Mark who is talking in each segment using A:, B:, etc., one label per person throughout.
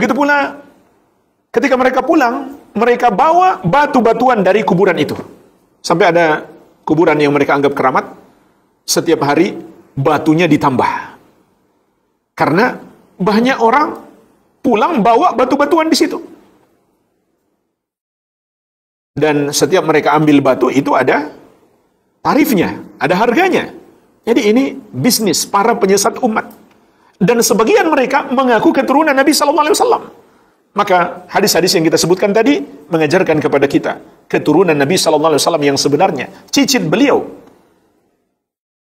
A: Begitu pula ketika mereka pulang, mereka bawa batu-batuan dari kuburan itu. Sampai ada kuburan yang mereka anggap keramat, setiap hari batunya ditambah. Karena banyak orang pulang bawa batu-batuan di situ. Dan setiap mereka ambil batu itu ada tarifnya, ada harganya. Jadi ini bisnis para penyesat umat. Dan sebagian mereka mengaku keturunan Nabi sallallahu alaihi wasallam. Maka hadis-hadis yang kita sebutkan tadi mengajarkan kepada kita keturunan Nabi sallallahu alaihi wasallam yang sebenarnya. Cicit beliau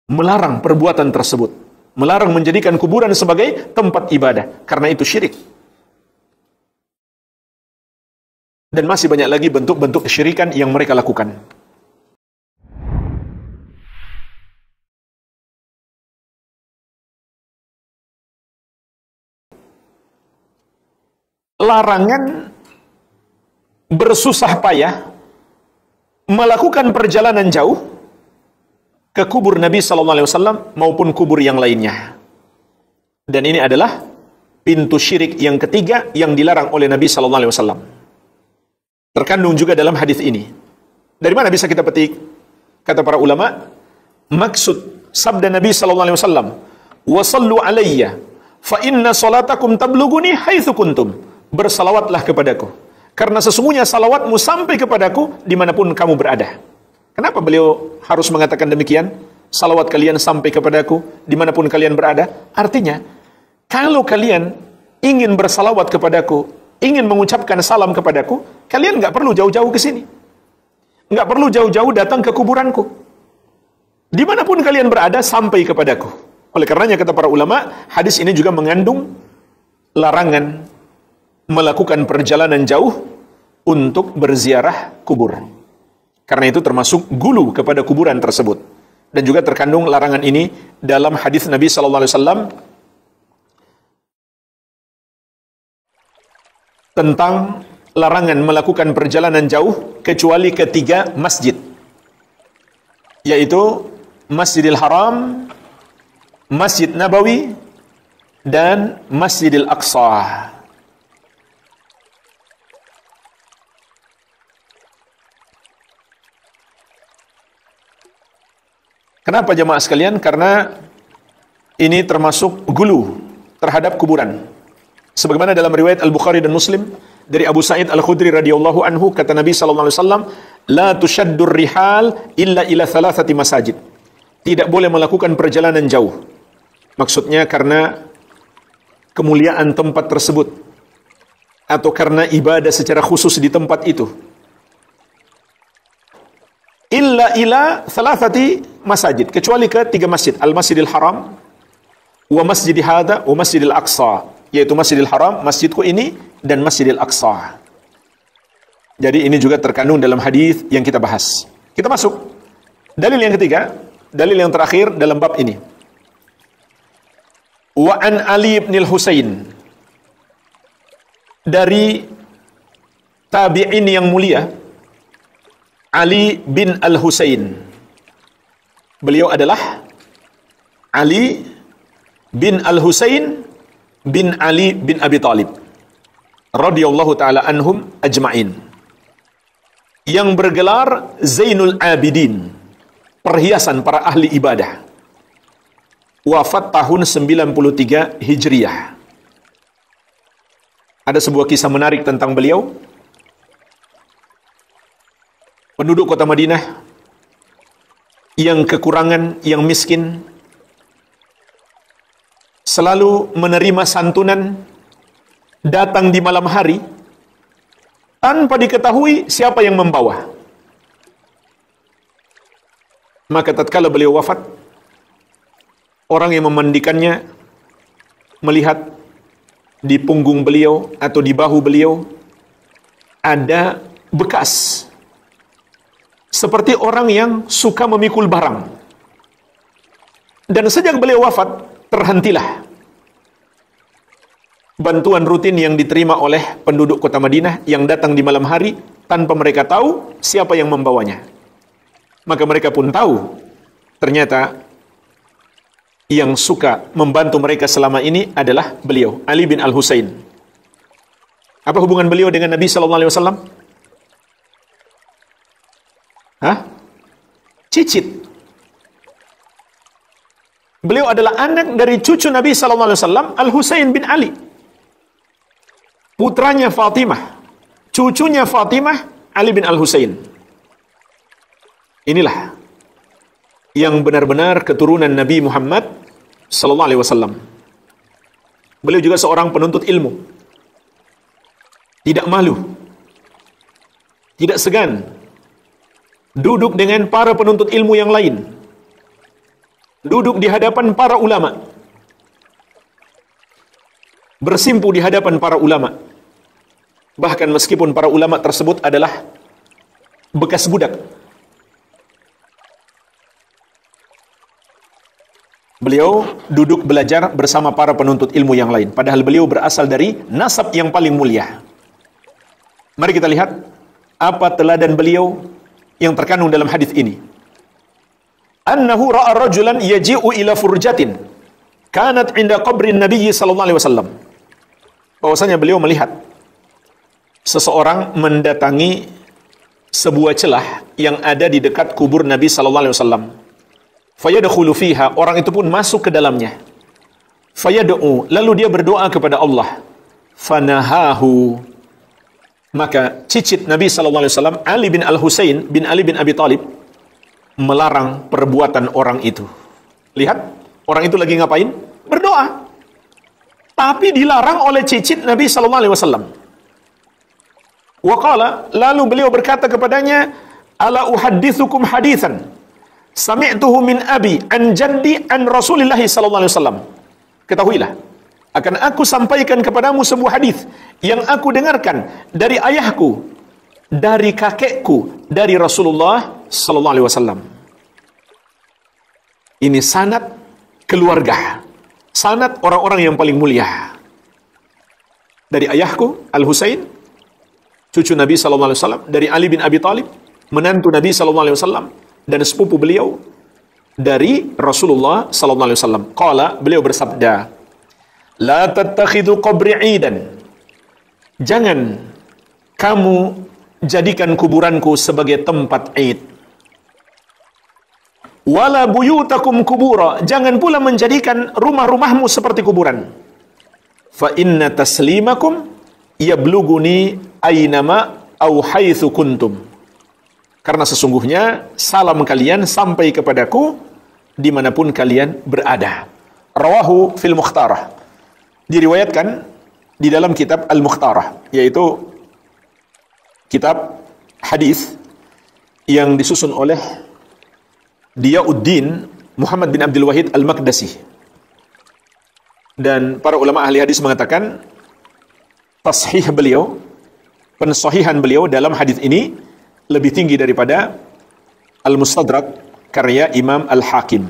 A: melarang perbuatan tersebut, melarang menjadikan kuburan sebagai tempat ibadah karena itu syirik. Dan masih banyak lagi bentuk-bentuk kesyirikan yang mereka lakukan. Larangan bersusah payah melakukan perjalanan jauh ke kubur Nabi sallallahu alaihi wasallam maupun kubur yang lainnya. Dan ini adalah pintu syirik yang ketiga yang dilarang oleh Nabi sallallahu alaihi wasallam. Terkandung juga dalam hadis ini. Dari mana bisa kita petik? Kata para ulama, maksud sabda Nabi sallallahu alaihi wasallam, "Wa sallu alayya fa inna salatakum tablughuni haitsu kuntum." Bersalawatlah kepadaku, karena sesungguhnya salawatmu sampai kepadaku dimanapun kamu berada. Kenapa beliau harus mengatakan demikian? Salawat kalian sampai kepadaku dimanapun kalian berada. Artinya, kalau kalian ingin bersalawat kepadaku, ingin mengucapkan salam kepadaku, kalian nggak perlu jauh-jauh ke sini. Nggak perlu jauh-jauh datang ke kuburanku. Dimanapun kalian berada, sampai kepadaku. Oleh karenanya, kata para ulama, hadis ini juga mengandung larangan melakukan perjalanan jauh untuk berziarah kubur. Karena itu termasuk gulu kepada kuburan tersebut. Dan juga terkandung larangan ini dalam hadis Nabi sallallahu alaihi wasallam tentang larangan melakukan perjalanan jauh kecuali ke 3 masjid, yaitu Masjidil Haram, Masjid Nabawi, dan Masjidil Aqsa. Kenapa jemaah sekalian? Karena ini termasuk gulu terhadap kuburan. Sebagaimana dalam riwayat Al-Bukhari dan Muslim dari Abu Sa'id Al-Khudri radhiyallahu anhu, kata Nabi sallallahu alaihi wasallam, "La tushaddur rihal illa ila 3 masajid." Tidak boleh melakukan perjalanan jauh. Maksudnya karena kemuliaan tempat tersebut atau karena ibadah secara khusus di tempat itu. Illa ila 3 masajid, kecuali ke 3 masjid, Al-Masjidil Haram, wa Masjidi Hada, wa Masjidil Aqsa, yaitu Masjidil Haram, masjidku ini, dan Masjidil Aqsa. Jadi ini juga terkandung dalam hadis yang kita bahas. Kita masuk dalil yang ketiga, dalil yang terakhir dalam bab ini. Wa an Ali bin Al-Husain, dari tabi'in yang mulia Ali bin Al-Husain. Beliau adalah Ali bin Al-Husain bin Ali bin Abi Thalib radhiyallahu taala anhum ajma'in, yang bergelar Zainul Abidin, perhiasan para ahli ibadah. Wafat tahun 93 Hijriah. Ada sebuah kisah menarik tentang beliau. Penduduk kota Madinah yang kekurangan, yang miskin, selalu menerima santunan datang di malam hari tanpa diketahui siapa yang membawa. Maka tatkala beliau wafat, orang yang memandikannya melihat di punggung beliau atau di bahu beliau ada bekas seperti orang yang suka memikul barang. Dan sejak beliau wafat, terhentilah bantuan rutin yang diterima oleh penduduk kota Madinah yang datang di malam hari tanpa mereka tahu siapa yang membawanya. Maka mereka pun tahu ternyata yang suka membantu mereka selama ini adalah beliau, Ali bin Al-Husain. Apa hubungan beliau dengan Nabi sallallahu alaihi wasallam? Hah? Cicit. Beliau adalah anak dari cucu Nabi sallallahu alaihi wasallam, Al-Husain bin Ali. Putranya Fatimah. Cucunya Fatimah, Ali bin Al-Husain. Inilah yang benar-benar keturunan Nabi Muhammad sallallahu alaihi wasallam. Beliau juga seorang penuntut ilmu. Tidak malu. Tidak segan duduk dengan para penuntut ilmu yang lain. Duduk di hadapan para ulama. Bersimpu di hadapan para ulama. Bahkan meskipun para ulama tersebut adalah bekas budak. Beliau duduk belajar bersama para penuntut ilmu yang lain. Padahal beliau berasal dari nasab yang paling mulia. Mari kita lihat apa teladan beliau yang terkandung dalam hadis ini. Annahu ra'a rajulan yaji'u ila furjatin kanat 'inda qabrin Nabi sallallahu alaihi wasallam. Bahwasanya beliau melihat seseorang mendatangi sebuah celah yang ada di dekat kubur Nabi sallallahu alaihi wasallam. Fayadkhulu fiha, orang itu pun masuk ke dalamnya. Fayad'u, lalu dia berdoa kepada Allah. Fanahahu, maka cicit Nabi sallallahu alaihi wasallam, Ali bin Al-Husain bin Ali bin Abi Thalib, melarang perbuatan orang itu. Lihat, orang itu lagi ngapain? Berdoa. Tapi dilarang oleh cicit Nabi sallallahu alaihi wasallam. Wa qala, lalu beliau berkata kepadanya, ala uhaddithukum hadithan sami'tuhu min abi an jaddi an Rasulillah sallallahu alaihi wasallam. Ketahuilah, akan aku sampaikan kepadamu sebuah hadis yang aku dengarkan dari ayahku, dari kakekku, dari Rasulullah sallallahu alaihi wasallam. Ini sanad keluarga, sanad orang-orang yang paling mulia. Dari ayahku Al-Husain, cucu Nabi sallallahu alaihi wasallam, dari Ali bin Abi Thalib, menantu Nabi sallallahu alaihi wasallam, dan sepupu beliau dari Rasulullah sallallahu alaihi wasallam. Qala, beliau bersabda, la tattakhidhu qabri 'idan. Jangan kamu jadikan kuburanku sebagai tempat id. Wala buyutakum kubura. Jangan pula menjadikan rumah-rumahmu seperti kuburan. Fa inna taslimakum yabluguni aynama au haitsu kuntum. Karena sesungguhnya salam kalian sampai kepadaku dimanapun kalian berada. Rawahu fil Mukhtarah. Diriwayatkan di dalam kitab Al-Mukhtarah, yaitu kitab hadis yang disusun oleh Diyauddin Muhammad bin Abdul Wahid Al-Maqdisi. Dan para ulama ahli hadis mengatakan tashih beliau, pensahihan beliau dalam hadis ini lebih tinggi daripada Al-Mustadrak karya Imam Al-Hakim.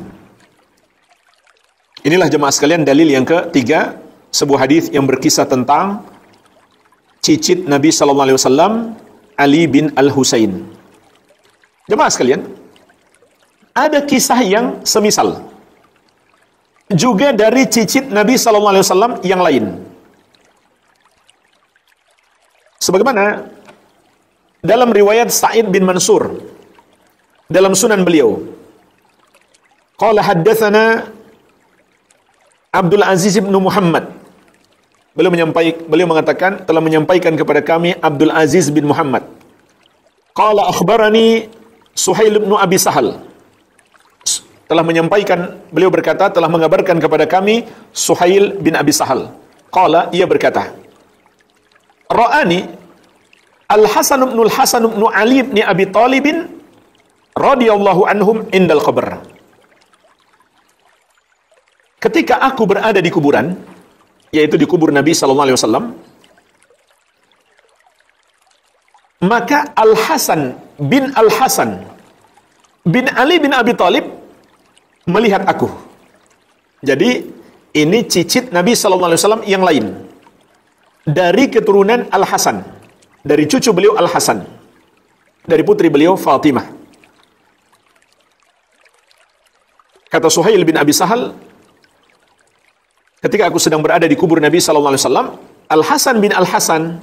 A: Inilah jemaah sekalian dalil yang ketiga, sebuah hadis yang berkisah tentang cicit Nabi sallallahu alaihi wasallam, Ali bin Al-Husain. Jemaah sekalian, ada kisah yang semisal juga dari cicit Nabi sallallahu alaihi wasallam yang lain. Sebagaimana dalam riwayat Sa'id bin Mansur dalam sunan beliau, qala haddatsana Abdul Aziz bin Muhammad. Beliau mengatakan telah menyampaikan kepada kami Abdul Aziz bin Muhammad. Qala akhbarani Suhail bin Abi Sahal. Beliau berkata telah mengabarkan kepada kami Suhail bin Abi Sahal. Qala, ia berkata, Ra'ani Al-Hasan bin Ali bin Abi Thalib radhiyallahu anhum indal qabr. Ketika aku berada di kuburan, yaitu di kubur Nabi sallallahu alaihi wasallam, maka Al-Hasan bin bin Ali bin Abi Thalib melihat aku. Jadi ini cicit Nabi sallallahu alaihi wasallam yang lain dari keturunan Al-Hasan, dari cucu beliau Al-Hasan, dari putri beliau Fatimah. Kata Suhail bin Abi Sahal, ketika aku sedang berada di kubur Nabi sallallahu alaihi wasallam, Al-Hasan bin Al-Hasan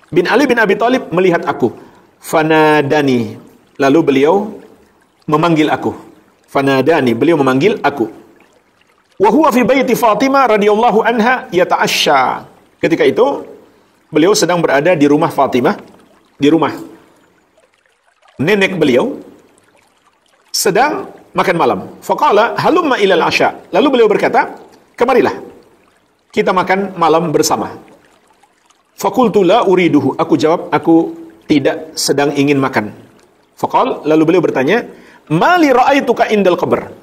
A: bin Ali bin Abi Thalib melihat aku. Fanadani. Lalu beliau memanggil aku. Fanadani, beliau memanggil aku. Wa huwa fi baiti Fatimah radhiyallahu anha yata'asya. Ketika itu beliau sedang berada di rumah Fatimah, di rumah nenek beliau, sedang makan malam. Faqala halumma ilal asya. Lalu beliau berkata, kemarilah kita makan malam bersama. Faqultu la uriduhu. Aku jawab, aku tidak sedang ingin makan. Faqal, lalu beliau bertanya, mali ra'aituka indal qabr.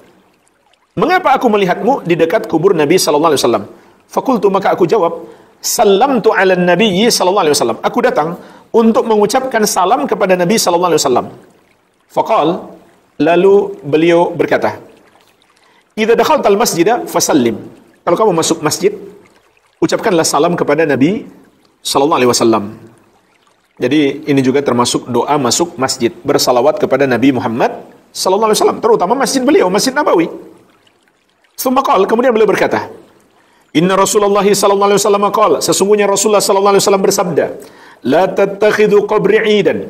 A: Mengapa aku melihatmu di dekat kubur Nabi sallallahu alaihi wasallam? Faqultu, maka aku jawab, salamtu ala nabiyyi sallallahu alaihi wasallam. Aku datang untuk mengucapkan salam kepada Nabi sallallahu alaihi wasallam. Faqal, lalu beliau berkata, idza dakhaltal masjida fasallim. Kalau kamu masuk masjid, ucapkanlah salam kepada Nabi sallallahu alaihi wasallam. Jadi ini juga termasuk doa masuk masjid, bersalawat kepada Nabi Muhammad sallallahu alaihi wasallam, terutama masjid beliau, Masjid Nabawi. Kemudian beliau berkata, inna Rasulullah sallallahu alaihi wasallam qala, sesungguhnya Rasulullah sallallahu alaihi wasallam bersabda, la tattakhidhu qabri 'idan.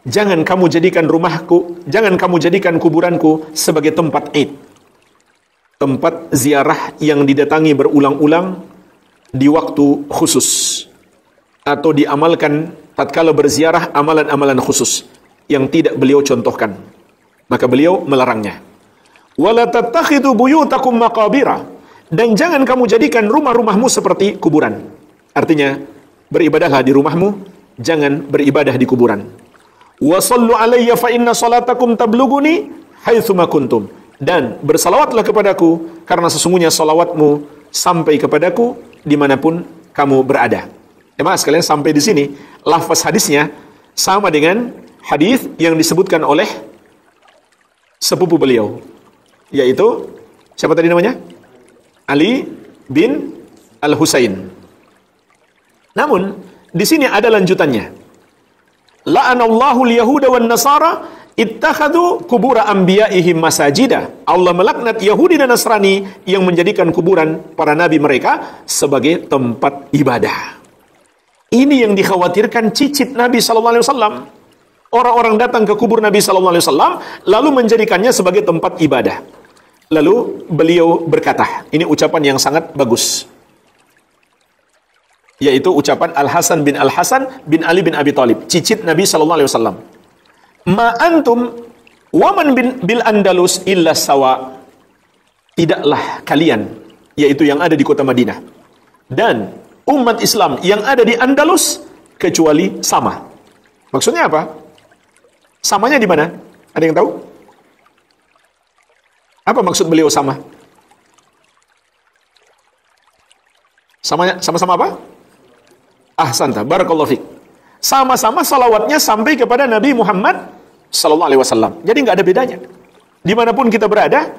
A: Jangan kamu jadikan rumahku, jangan kamu jadikan kuburanku sebagai tempat id. Tempat ziarah yang didatangi berulang-ulang di waktu khusus, atau diamalkan tatkala berziarah amalan-amalan khusus yang tidak beliau contohkan. Maka beliau melarangnya. Wala tattakhidhu buyutakum maqabira. Dan jangan kamu jadikan rumah-rumahmu seperti kuburan. Artinya, beribadahlah di rumahmu, jangan beribadah di kuburan. Wa sallu alayya fa inna salatakum tablughuni haitsuma kuntum. Dan bersalawatlah kepadaku, karena sesungguhnya salawatmu sampai kepadaku dimanapun kamu berada. Jemaah sekalian, sampai di sini lafaz hadisnya sama dengan hadis yang disebutkan oleh sepupu beliau, yaitu siapa tadi namanya? Ali bin Al-Husain. Namun di sini ada lanjutannya. La'anallahu al-yahuda wan nasara ittakhadhu kubura anbiya'ihim masajida. Allah melaknat Yahudi dan Nasrani yang menjadikan kuburan para nabi mereka sebagai tempat ibadah. Ini yang dikhawatirkan cicit Nabi sallallahu alaihi wasallam. Orang-orang datang ke kubur Nabi sallallahu alaihi wasallam lalu menjadikannya sebagai tempat ibadah. Lalu beliau berkata, ini ucapan yang sangat bagus, yaitu ucapan Al-Hasan bin Ali bin Abi Thalib, cicit Nabi sallallahu alaihi wasallam. Ma antum waman bil Andalus illa sawa. Tidaklah kalian, yaitu yang ada di kota Madinah, dan umat Islam yang ada di Andalus kecuali sama. Maksudnya apa? Samanya di mana? Ada yang tahu? Apa maksud beliau sama? Samanya, sama-sama apa? Ahsanta, barakallahu fiik. Sama-sama salawatnya sampai kepada Nabi Muhammad sallallahu alaihi wasallam. Jadi nggak ada bedanya. Dimanapun kita berada,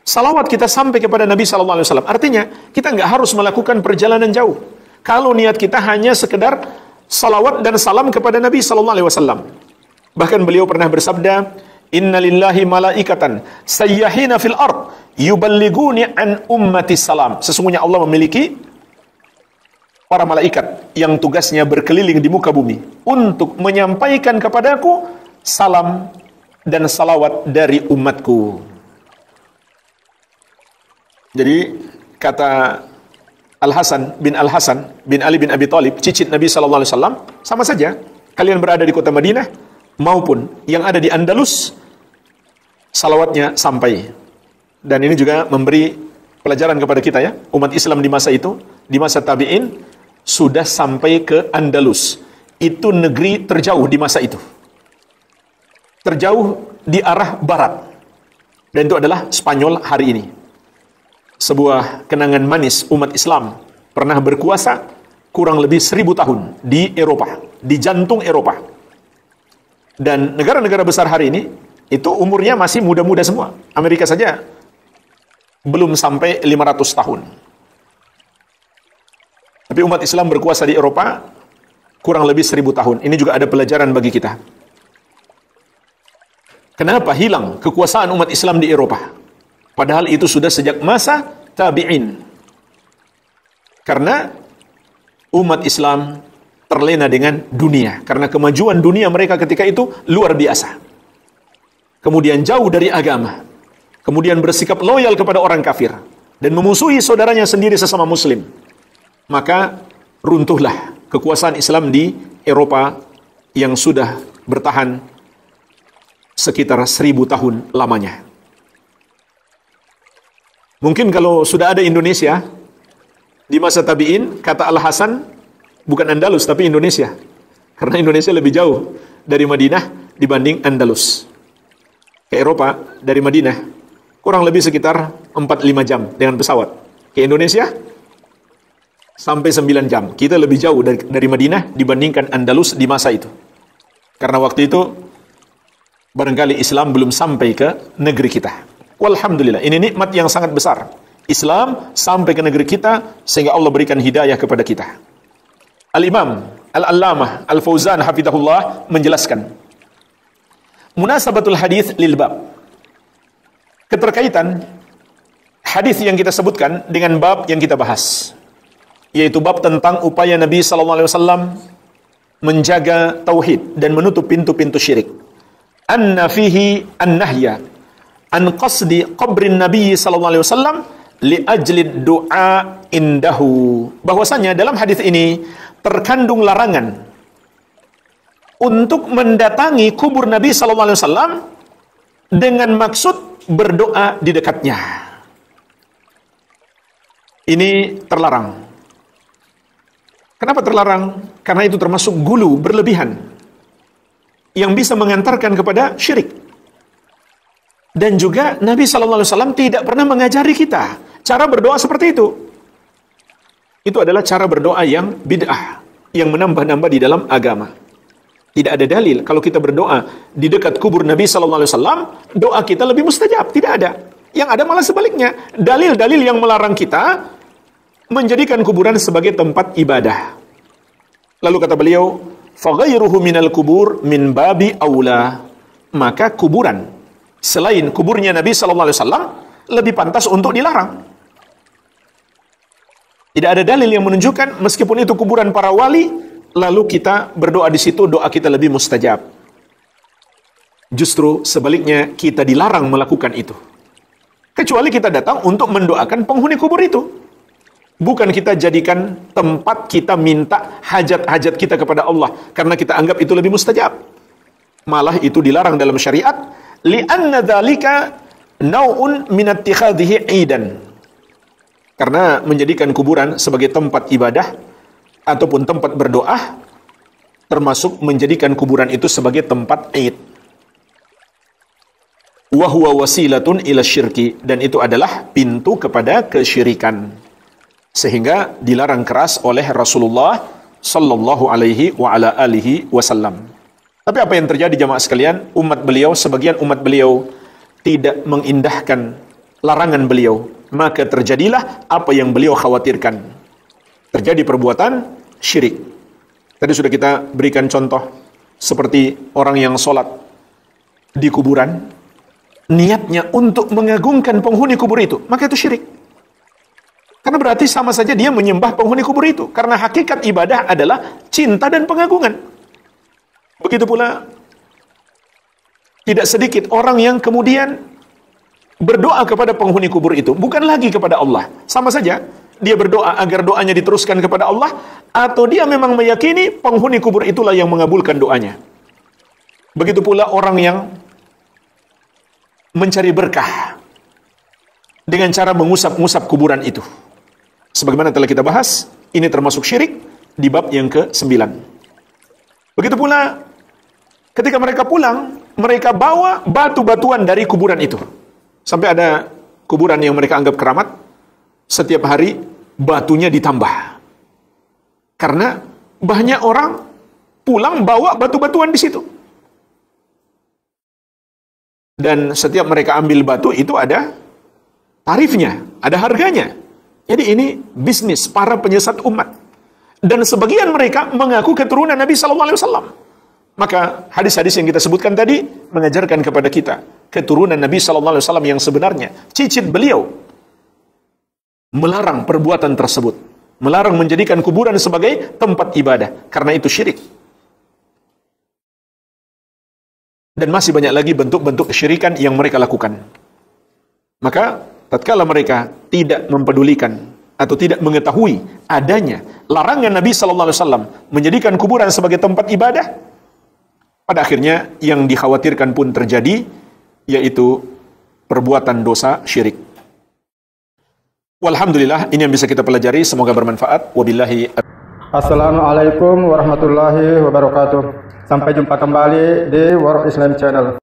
A: salawat kita sampai kepada Nabi sallallahu alaihi wasallam. Artinya, kita nggak harus melakukan perjalanan jauh. Kalau niat kita hanya sekedar salawat dan salam kepada Nabi sallallahu alaihi wasallam. Bahkan beliau pernah bersabda, inna lillahi malaikatan sayyahina fil ard yuballighuni an ummati salam. Sesungguhnya Allah memiliki para malaikat yang tugasnya berkeliling di muka bumi untuk menyampaikan kepadaku salam dan salawat dari umatku. Jadi kata Al-Hasan bin Ali bin Abi Thalib, cicit Nabi sallallahu alaihi wasallam, sama saja kalian berada di kota Madinah maupun yang ada di Andalus, salawatnya sampai. Dan ini juga memberi pelajaran kepada kita ya, umat Islam di masa itu, di masa tabi'in, sudah sampai ke Andalus. Itu negeri terjauh di masa itu, terjauh di arah barat, dan itu adalah Spanyol hari ini. Sebuah kenangan manis umat Islam pernah berkuasa kurang lebih 1000 tahun di Eropa, di jantung Eropa. Dan negara-negara besar hari ini itu umurnya masih muda-muda semua. Amerika saja belum sampai 500 tahun. Tapi umat Islam berkuasa di Eropa kurang lebih 1000 tahun. Ini juga ada pelajaran bagi kita. Kenapa hilang kekuasaan umat Islam di Eropa? Padahal itu sudah sejak masa tabi'in. Karena umat Islam terlena dengan dunia. Karena kemajuan dunia mereka ketika itu luar biasa. Kemudian jauh dari agama. Kemudian bersikap loyal kepada orang kafir. Dan memusuhi saudaranya sendiri sesama muslim. Maka runtuhlah kekuasaan Islam di Eropa yang sudah bertahan sekitar 1000 tahun lamanya. Mungkin kalau sudah ada Indonesia di masa tabi'in, kata Al-Hasan, bukan Andalus tapi Indonesia. Karena Indonesia lebih jauh dari Madinah dibanding Andalus. Ke Eropa dari Madinah kurang lebih sekitar 4-5 jam dengan pesawat. Ke Indonesia sampai 9 jam. Kita lebih jauh dari Madinah dibandingkan Andalus di masa itu. Karena waktu itu barangkali Islam belum sampai ke negeri kita. Walhamdulillah, ini nikmat yang sangat besar. Islam sampai ke negeri kita sehingga Allah berikan hidayah kepada kita. Al-Imam Al-Allamah Al-Fauzan hafizahullah menjelaskan munasabatul hadis lil bab. Keterkaitan hadis yang kita sebutkan dengan bab yang kita bahas, yaitu bab tentang upaya Nabi sallallahu alaihi wasallam menjaga tauhid dan menutup pintu-pintu syirik. Anna fihi an-nahya an qasdi qabrin Nabi sallallahu alaihi wasallam li ajli du'a indahu. Bahwasanya dalam hadis ini terkandung larangan untuk mendatangi kubur Nabi sallallahu alaihi wasallam dengan maksud berdoa di dekatnya. Ini terlarang. Kenapa terlarang? Karena itu termasuk gulu berlebihan yang bisa mengantarkan kepada syirik. Dan juga Nabi sallallahu alaihi wasallam tidak pernah mengajari kita cara berdoa seperti itu. Itu adalah cara berdoa yang bid'ah, yang menambah-nambah di dalam agama. Tidak ada dalil kalau kita berdoa di dekat kubur Nabi sallallahu alaihi wasallam, doa kita lebih mustajab. Tidak ada. Yang ada malah sebaliknya. Dalil-dalil yang melarang kita menjadikan kuburan sebagai tempat ibadah. Lalu kata beliau, "Faghairuhu minal kubur min babi aula." Maka kuburan selain kuburnya Nabi sallallahu alaihi wasallam lebih pantas untuk dilarang. Tidak ada dalil yang menunjukkan meskipun itu kuburan para wali, lalu kita berdoa di situ, doa kita lebih mustajab. Justru sebaliknya, kita dilarang melakukan itu. Kecuali kita datang untuk mendoakan penghuni kubur itu. Bukan kita jadikan tempat kita minta hajat-hajat kita kepada Allah, karena kita anggap itu lebih mustajab. Malah itu dilarang dalam syariat, li'anna dzalika nau'un min ittikhadhihi 'idan. Karena menjadikan kuburan sebagai tempat ibadah ataupun tempat berdoa termasuk menjadikan kuburan itu sebagai tempat 'id. Wa huwa wasilatun ila syirki, dan itu adalah pintu kepada kesyirikan. Sehingga dilarang keras oleh Rasulullah sallallahu alaihi wa ala alihi wasallam. Tapi apa yang terjadi jamaah sekalian? Sebagian umat beliau tidak mengindahkan larangan beliau, maka terjadilah apa yang beliau khawatirkan. Terjadi perbuatan syirik. Tadi sudah kita berikan contoh seperti orang yang sholat di kuburan, niatnya untuk mengagungkan penghuni kubur itu, maka itu syirik. Karena berarti sama saja dia menyembah penghuni kubur itu. Karena hakikat ibadah adalah cinta dan pengagungan. Begitu pula tidak sedikit orang yang kemudian berdoa kepada penghuni kubur itu, bukan lagi kepada Allah. Sama saja dia berdoa agar doanya diteruskan kepada Allah, atau dia memang meyakini penghuni kubur itulah yang mengabulkan doanya. Begitu pula orang yang mencari berkah dengan cara mengusap-ngusap kuburan itu. Sebagaimana telah kita bahas, ini termasuk syirik di bab yang ke-9. Begitu pula ketika mereka pulang, mereka bawa batu-batuan dari kuburan itu. Sampai ada kuburan yang mereka anggap keramat, setiap hari batunya ditambah. Karena banyak orang pulang bawa batu-batuan di situ. Dan setiap mereka ambil batu itu ada tarifnya, ada harganya. Jadi ini bisnis para penyesat umat. Dan sebagian mereka mengaku keturunan Nabi sallallahu alaihi wasallam. Maka hadis-hadis yang kita sebutkan tadi mengajarkan kepada kita keturunan Nabi sallallahu alaihi wasallam yang sebenarnya. Cicit beliau melarang perbuatan tersebut. melarang menjadikan kuburan sebagai tempat ibadah, karena itu syirik. Dan masih banyak lagi bentuk-bentuk kesyirikan yang mereka lakukan. Maka tatkala mereka tidak mempedulikan atau tidak mengetahui adanya larangan Nabi sallallahu alaihi wasallam menjadikan kuburan sebagai tempat ibadah, pada akhirnya yang dikhawatirkan pun terjadi, yaitu perbuatan dosa syirik. Walhamdulillah, ini yang bisa kita pelajari, semoga bermanfaat. Wabillahi.
B: Assalamualaikum warahmatullahi wabarakatuh. Sampai jumpa kembali di World Islam Channel.